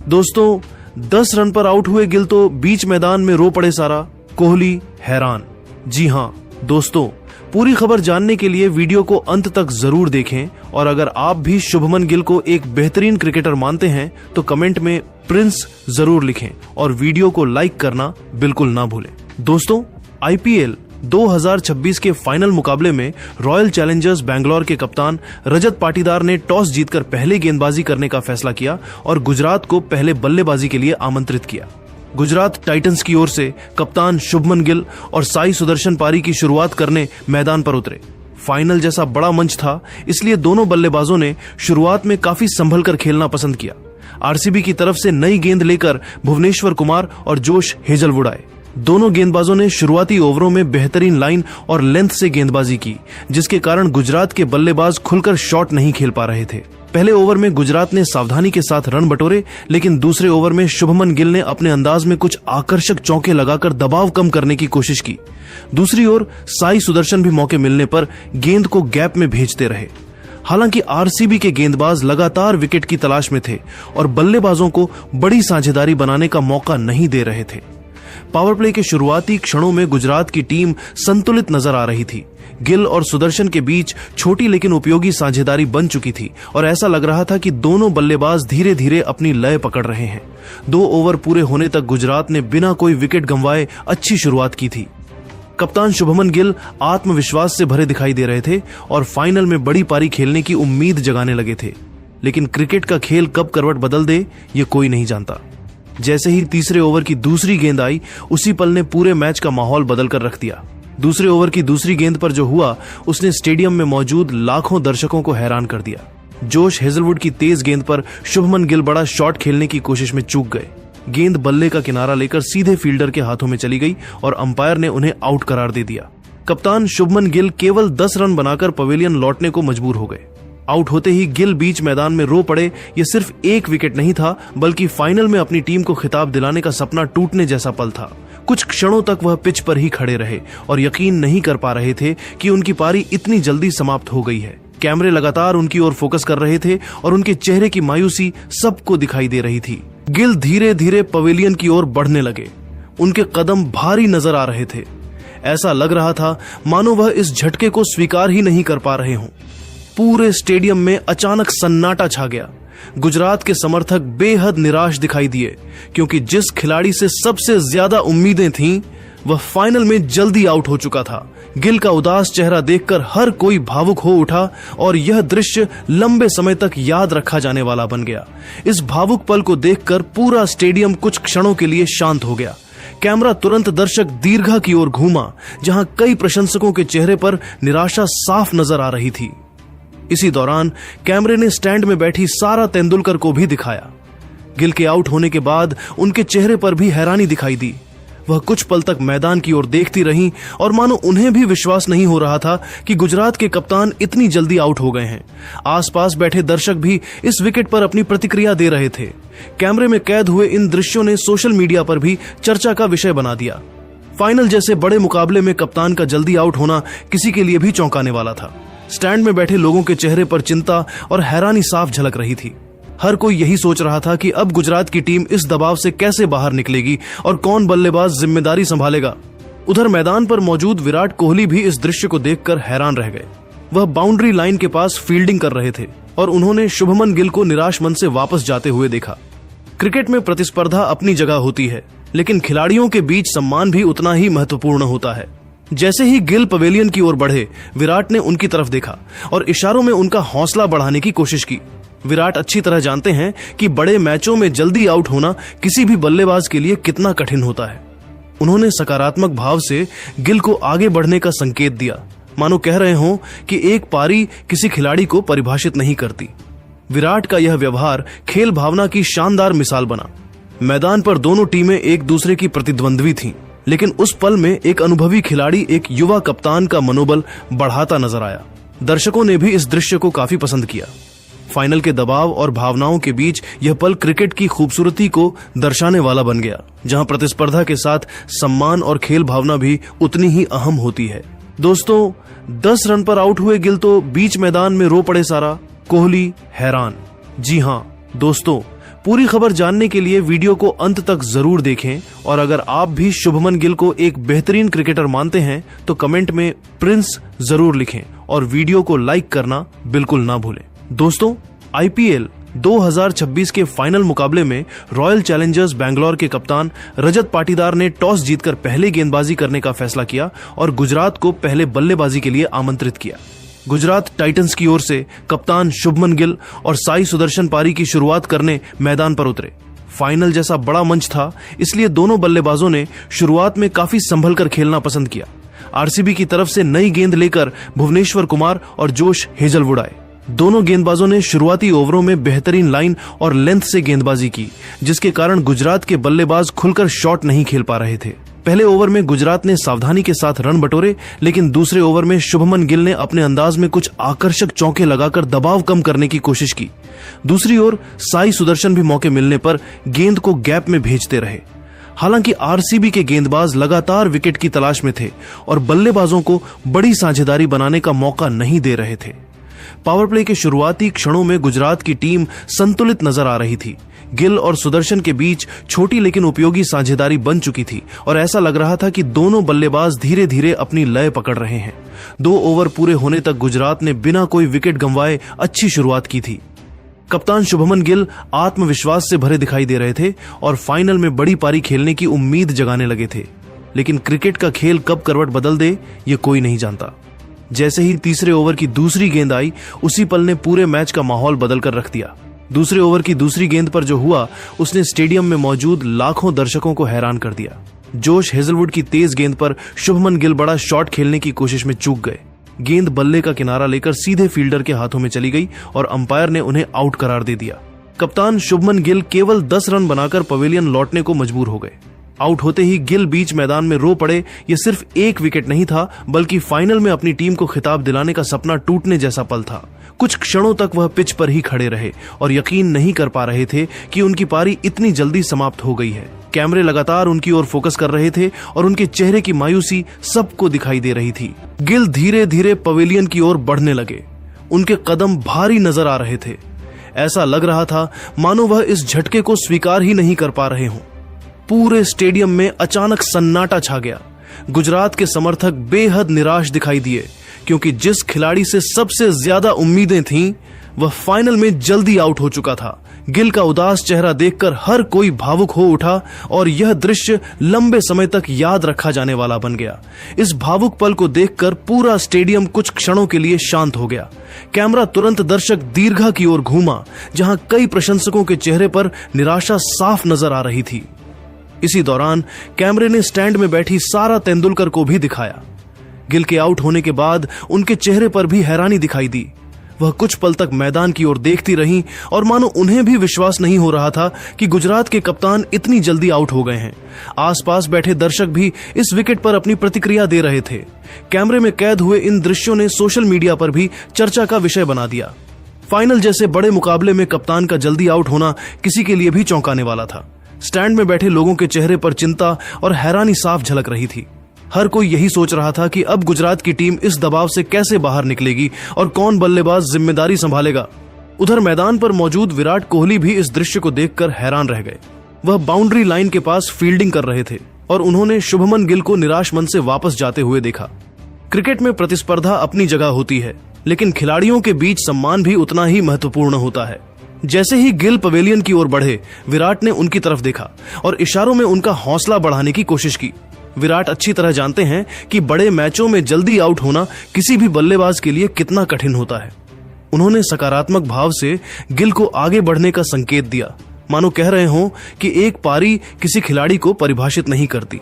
दोस्तों 10 रन पर आउट हुए गिल तो बीच मैदान में रो पड़े सारा, कोहली हैरान। जी हां दोस्तों, पूरी खबर जानने के लिए वीडियो को अंत तक जरूर देखें और अगर आप भी शुभमन गिल को एक बेहतरीन क्रिकेटर मानते हैं तो कमेंट में प्रिंस जरूर लिखें और वीडियो को लाइक करना बिल्कुल ना भूलें। दोस्तों, आईपीएल 2026 के फाइनल मुकाबले में रॉयल चैलेंजर्स बैंगलोर के कप्तान रजत पाटीदार ने टॉस जीतकर पहले गेंदबाजी करने का फैसला किया और गुजरात को पहले बल्लेबाजी के लिए आमंत्रित किया। गुजरात टाइटंस की ओर से कप्तान शुभमन गिल और साई सुदर्शन पारी की शुरुआत करने मैदान पर उतरे। फाइनल जैसा बड़ा मंच था, इसलिए दोनों बल्लेबाजों ने शुरुआत में काफी संभल कर खेलना पसंद किया। आरसीबी की तरफ से नई गेंद लेकर भुवनेश्वर कुमार और जोश हेजलवुड आए। दोनों गेंदबाजों ने शुरुआती ओवरों में बेहतरीन लाइन और लेंथ से गेंदबाजी की, जिसके कारण गुजरात के बल्लेबाज खुलकर शॉट नहीं खेल पा रहे थे। पहले ओवर में गुजरात ने सावधानी के साथ रन बटोरे, लेकिन दूसरे ओवर में शुभमन गिल ने अपने अंदाज में कुछ आकर्षक चौके लगाकर दबाव कम करने की कोशिश की। दूसरी ओर साई सुदर्शन भी मौके मिलने पर गेंद को गैप में भेजते रहे। हालांकि आरसीबी के गेंदबाज लगातार विकेट की तलाश में थे और बल्लेबाजों को बड़ी साझेदारी बनाने का मौका नहीं दे रहे थे। पावर प्ले के शुरुआती क्षणों में गुजरात की टीम संतुलित नजर आ रही थी। गिल और सुदर्शन के बीच छोटी लेकिन उपयोगी साझेदारी बन चुकी थी और ऐसा लग रहा था कि दोनों बल्लेबाज धीरे धीरे अपनी लय पकड़ रहे हैं। 2 ओवर पूरे होने तक गुजरात ने बिना कोई विकेट गंवाए अच्छी शुरुआत की थी। कप्तान शुभमन गिल आत्मविश्वास से भरे दिखाई दे रहे थे और फाइनल में बड़ी पारी खेलने की उम्मीद जगाने लगे थे। लेकिन क्रिकेट का खेल कब करवट बदल दे ये कोई नहीं जानता। जैसे ही तीसरे ओवर की दूसरी गेंद आई, उसी पल ने पूरे मैच का माहौल बदल कर रख दिया। दूसरे ओवर की दूसरी गेंद पर जो हुआ, उसने स्टेडियम में मौजूद लाखों दर्शकों को हैरान कर दिया। जोश हेजलवुड की तेज गेंद पर शुभमन गिल बड़ा शॉट खेलने की कोशिश में चूक गए। गेंद बल्ले का किनारा लेकर सीधे फील्डर के हाथों में चली गई और अंपायर ने उन्हें आउट करार दे दिया। कप्तान शुभमन गिल केवल 10 रन बनाकर पवेलियन लौटने को मजबूर हो गए। आउट होते ही गिल बीच मैदान में रो पड़े। ये सिर्फ एक विकेट नहीं था, बल्कि फाइनल में अपनी टीम को खिताब दिलाने का सपना टूटने जैसा पल था। कुछ क्षणों तक वह पिच पर ही खड़े रहे और यकीन नहीं कर पा रहे थे कि उनकी पारी इतनी जल्दी समाप्त हो गई है। कैमरे लगातार उनकी ओर फोकस कर रहे थे और उनके चेहरे की मायूसी सबको दिखाई दे रही थी। गिल धीरे धीरे पवेलियन की ओर बढ़ने लगे। उनके कदम भारी नजर आ रहे थे। ऐसा लग रहा था मानो वह इस झटके को स्वीकार ही नहीं कर पा रहे हों। पूरे स्टेडियम में अचानक सन्नाटा छा गया। गुजरात के समर्थक बेहद निराश दिखाई दिए, क्योंकि जिस खिलाड़ी से सबसे ज्यादा उम्मीदें थीं, वह फाइनल में जल्दी आउट हो चुका था। गिल का उदास चेहरा देखकर हर कोई भावुक हो उठा और यह दृश्य लंबे समय तक याद रखा जाने वाला बन गया। इस भावुक पल को देखकर पूरा स्टेडियम कुछ क्षणों के लिए शांत हो गया। कैमरा तुरंत दर्शक दीर्घा की ओर घूमा, जहां कई प्रशंसकों के चेहरे पर निराशा साफ नजर आ रही थी। इसी दौरान कैमरे ने स्टैंड में बैठी सारा तेंदुलकर को भी दिखाया। गिल के आउट होने के बाद उनके चेहरे पर भी हैरानी दिखाई दी। वह कुछ पल तक मैदान की ओर देखती रहीं और मानो उन्हें भी विश्वास नहीं हो रहा था कि गुजरात के कप्तान इतनी जल्दी आउट हो गए हैं। आसपास बैठे दर्शक भी इस विकेट पर अपनी प्रतिक्रिया दे रहे थे। कैमरे में कैद हुए इन दृश्यों ने सोशल मीडिया पर भी चर्चा का विषय बना दिया। फाइनल जैसे बड़े मुकाबले में कप्तान का जल्दी आउट होना किसी के लिए भी चौंकाने वाला था। स्टैंड में बैठे लोगों के चेहरे पर चिंता और हैरानी साफ झलक रही थी। हर कोई यही सोच रहा था कि अब गुजरात की टीम इस दबाव से कैसे बाहर निकलेगी और कौन बल्लेबाज जिम्मेदारी संभालेगा। उधर मैदान पर मौजूद विराट कोहली भी इस दृश्य को देखकर हैरान रह गए। वह बाउंड्री लाइन के पास फील्डिंग कर रहे थे और उन्होंने शुभमन गिल को निराश मन से वापस जाते हुए देखा। क्रिकेट में प्रतिस्पर्धा अपनी जगह होती है, लेकिन खिलाड़ियों के बीच सम्मान भी उतना ही महत्वपूर्ण होता है। जैसे ही गिल पवेलियन की ओर बढ़े, विराट ने उनकी तरफ देखा और इशारों में उनका हौसला बढ़ाने की कोशिश की। विराट अच्छी तरह जानते हैं कि बड़े मैचों में जल्दी आउट होना किसी भी बल्लेबाज के लिए कितना कठिन होता है। उन्होंने सकारात्मक भाव से गिल को आगे बढ़ने का संकेत दिया, मानो कह रहे हों कि एक पारी किसी खिलाड़ी को परिभाषित नहीं करती। विराट का यह व्यवहार खेल भावना की शानदार मिसाल बना। मैदान पर दोनों टीमें एक दूसरे की प्रतिद्वंद्वी थीं, लेकिन उस पल में एक अनुभवी खिलाड़ी एक युवा कप्तान का मनोबल बढ़ाता नजर आया। दर्शकों ने भी इस दृश्य को काफी पसंद किया। फाइनल के दबाव और भावनाओं के बीच यह पल क्रिकेट की खूबसूरती को दर्शाने वाला बन गया, जहां प्रतिस्पर्धा के साथ सम्मान और खेल भावना भी उतनी ही अहम होती है। दोस्तों, 10 रन पर आउट हुए गिल तो बीच मैदान में रो पड़े सारा, कोहली हैरान। जी हां दोस्तों, पूरी खबर जानने के लिए वीडियो को अंत तक जरूर देखें और अगर आप भी शुभमन गिल को एक बेहतरीन क्रिकेटर मानते हैं तो कमेंट में प्रिंस जरूर लिखें और वीडियो को लाइक करना बिल्कुल ना भूलें। दोस्तों, IPL 2026 के फाइनल मुकाबले में रॉयल चैलेंजर्स बैंगलोर के कप्तान रजत पाटीदार ने टॉस जीतकर पहले गेंदबाजी करने का फैसला किया और गुजरात को पहले बल्लेबाजी के लिए आमंत्रित किया। गुजरात टाइटंस की ओर से कप्तान शुभमन गिल और साई सुदर्शन पारी की शुरुआत करने मैदान पर उतरे। फाइनल जैसा बड़ा मंच था, इसलिए दोनों बल्लेबाजों ने शुरुआत में काफी संभल कर खेलना पसंद किया। RCB की तरफ से नई गेंद लेकर भुवनेश्वर कुमार और जोश हेजलवुड आए। दोनों गेंदबाजों ने शुरुआती ओवरों में बेहतरीन लाइन और लेंथ से गेंदबाजी की, जिसके कारण गुजरात के बल्लेबाज खुलकर शॉट नहीं खेल पा रहे थे। पहले ओवर में गुजरात ने सावधानी के साथ रन बटोरे, लेकिन दूसरे ओवर में शुभमन गिल ने अपने अंदाज में कुछ आकर्षक चौके लगाकर दबाव कम करने की कोशिश की। दूसरी ओर साई सुदर्शन भी मौके मिलने पर गेंद को गैप में भेजते रहे। हालांकि RCB के गेंदबाज लगातार विकेट की तलाश में थे और बल्लेबाजों को बड़ी साझेदारी बनाने का मौका नहीं दे रहे थे। पावर प्ले के शुरुआती क्षणों में गुजरात की टीम संतुलित नजर आ रही थी। गिल और सुदर्शन के बीच छोटी लेकिन उपयोगी साझेदारी बन चुकी थी और ऐसा लग रहा था कि दोनों बल्लेबाज धीरे धीरे अपनी लय पकड़ रहे हैं। 2 ओवर पूरे होने तक गुजरात ने बिना कोई विकेट गंवाए अच्छी शुरुआत की थी। कप्तान शुभमन गिल आत्मविश्वास से भरे दिखाई दे रहे थे और फाइनल में बड़ी पारी खेलने की उम्मीद जगाने लगे थे। लेकिन क्रिकेट का खेल कब करवट बदल दे, ये कोई नहीं जानता। जैसे ही तीसरे ओवर की दूसरी गेंद आई, उसी पल ने पूरे मैच का माहौल बदल कर रख दिया। दूसरे ओवर की दूसरी गेंद पर जो हुआ, उसने स्टेडियम में मौजूद लाखों दर्शकों को हैरान कर दिया। जोश हेजलवुड की तेज गेंद पर शुभमन गिल बड़ा शॉट खेलने की कोशिश में चूक गए। गेंद बल्ले का किनारा लेकर सीधे फील्डर के हाथों में चली गई और अंपायर ने उन्हें आउट करार दे दिया। कप्तान शुभमन गिल केवल 10 रन बनाकर पवेलियन लौटने को मजबूर हो गए। आउट होते ही गिल बीच मैदान में रो पड़े। ये सिर्फ एक विकेट नहीं था, बल्कि फाइनल में अपनी टीम को खिताब दिलाने का सपना टूटने जैसा पल था। कुछ क्षणों तक वह पिच पर ही खड़े रहे और यकीन नहीं कर पा रहे थे कि उनकी पारी इतनी जल्दी समाप्त हो गई है। कैमरे लगातार उनकी ओर फोकस कर रहे थे और उनके चेहरे की मायूसी सबको दिखाई दे रही थी। गिल धीरे धीरे पवेलियन की ओर बढ़ने लगे। उनके कदम भारी नजर आ रहे थे। ऐसा लग रहा था मानो वह इस झटके को स्वीकार ही नहीं कर पा रहे हों। पूरे स्टेडियम में अचानक सन्नाटा छा गया। गुजरात के समर्थक बेहद निराश दिखाई दिए, क्योंकि जिस खिलाड़ी से सबसे ज्यादा उम्मीदें थीं, वह फाइनल में जल्दी आउट हो चुका था। गिल का उदास चेहरा देखकर हर कोई भावुक हो उठा और यह दृश्य लंबे समय तक याद रखा जाने वाला बन गया। इस भावुक पल को देखकर पूरा स्टेडियम कुछ क्षणों के लिए शांत हो गया। कैमरा तुरंत दर्शक दीर्घा की ओर घूमा, जहां कई प्रशंसकों के चेहरे पर निराशा साफ नजर आ रही थी। इसी दौरान कैमरे ने स्टैंड में बैठी सारा तेंदुलकर को भी दिखाया। गिल के आउट होने के बाद उनके चेहरे पर भी हैरानी दिखाई दी। वह कुछ पल तक मैदान की ओर देखती रहीं और मानो उन्हें भी विश्वास नहीं हो रहा था कि गुजरात के कप्तान इतनी जल्दी आउट हो गए हैं। आसपास बैठे दर्शक भी इस विकेट पर अपनी प्रतिक्रिया दे रहे थे। कैमरे में कैद हुए इन दृश्यों ने सोशल मीडिया पर भी चर्चा का विषय बना दिया। फाइनल जैसे बड़े मुकाबले में कप्तान का जल्दी आउट होना किसी के लिए भी चौंकाने वाला था। स्टैंड में बैठे लोगों के चेहरे पर चिंता और हैरानी साफ झलक रही थी। हर कोई यही सोच रहा था कि अब गुजरात की टीम इस दबाव से कैसे बाहर निकलेगी और कौन बल्लेबाज जिम्मेदारी संभालेगा। उधर मैदान पर मौजूद विराट कोहली भी इस दृश्य को देखकर हैरान रह गए। वह बाउंड्री लाइन के पास फील्डिंग कर रहे थे और उन्होंने शुभमन गिल को निराश मन से वापस जाते हुए देखा। क्रिकेट में प्रतिस्पर्धा अपनी जगह होती है, लेकिन खिलाड़ियों के बीच सम्मान भी उतना ही महत्वपूर्ण होता है। जैसे ही गिल पवेलियन की ओर बढ़े, विराट ने उनकी तरफ देखा और इशारों में उनका हौसला बढ़ाने की कोशिश की। विराट अच्छी तरह जानते हैं कि बड़े मैचों में जल्दी आउट होना किसी भी बल्लेबाज के लिए कितना कठिन होता है। उन्होंने सकारात्मक भाव से गिल को आगे बढ़ने का संकेत दिया, मानो कह रहे हों कि एक पारी किसी खिलाड़ी को परिभाषित नहीं करती।